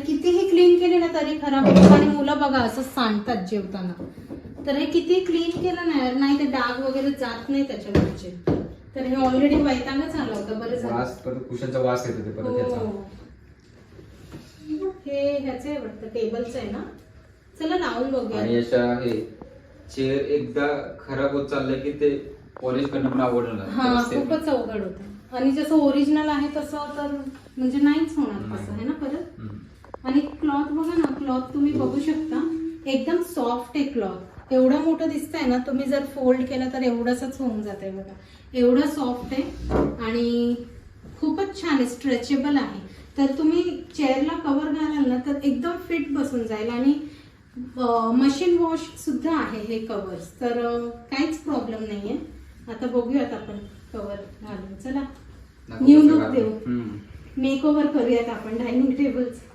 कितीही क्लीन केले ना तरी खराब होतं आणि मुलं बघा असं सांडतात जेवताना. तर हे किती क्लीन केलं नाही ते डाग वगैरे जात नाही त्याच्यावरचे. तर हे ऑलरेडी वैतागच आला होता. बरं झालं. वास परत कुशनचा वास येतो ते परत याचा. हे ह्याचं आहे वाटतं टेबलचं आहे ना. चला लावून बघूया. आणि अशा हे चेअर एकदा खराब होत चाललं की ते पॉलिश करणं पण अवघड होणार. हा खूपच अवघड होतं आणि जसं ओरिजिनल आहे तसं तर म्हणजे नाहीच होणार तसं आहे ना परत. आणि क्लॉथ बघा ना, क्लॉथ तुम्ही बघू शकता एकदम सॉफ्ट आहे क्लॉथ. एवढं मोठं दिसतंय ना, तुम्ही जर फोल्ड केलं तर एवढंच होऊन जाते बघा. एवढं सॉफ्ट आहे आणि खूपच छान आहे, स्ट्रेचेबल आहे. तर तुम्ही चेअरला कव्हर घालाल ना तर एकदम फिट बसून जाईल. आणि मशीन वॉश सुद्धा आहे हे कव्हर्स, तर काहीच प्रॉब्लेम नाहीये. आता बघूयात आपण कव्हर घालून. चला न्यू लुक देऊ, मेक ओव्हर करूयात आपण डायनिंग टेबलचं.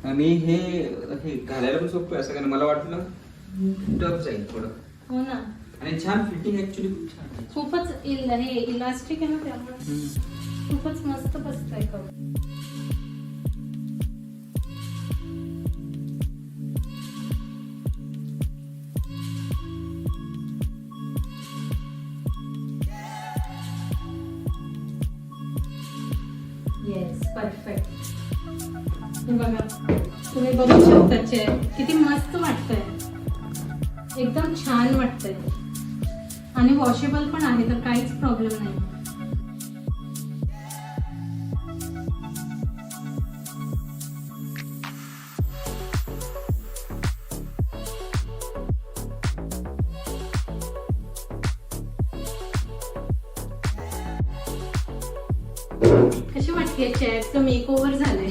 आणि हे घालायला पण सोपं आहे असं, कारण मला वाटलं टफ जाईल थोडं. हो ना. आणि छान फिटिंग ऍक्च्युली खूप छान आहे. खूपच हे इलास्टिक आहे ना त्यामुळे खूपच मस्त बसतंय कव्हर. Yes perfect. हे बघा तुम्ही बघू शकता चेअर किती मस्त वाटतंय, एकदम छान वाटतंय. आणि वॉशेबल पण आहे तर काहीच प्रॉब्लेम नाही. कशी वाटते चेअरचं मेक ओव्हर झालंय.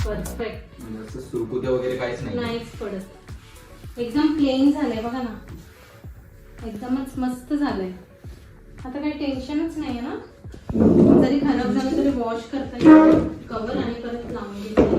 परफेक्ट. म्हणजे सुरकुत्या वगैरे काहीच नाही, नाहीच पडत. एकदम प्लेन झालंय बघा ना, एकदमच मस्त झालंय. आता काही टेन्शनच नाहीये ना. जरी खराब झालं तरी वॉश करता येईल कव्हर आणि परत लावून घेता येईल.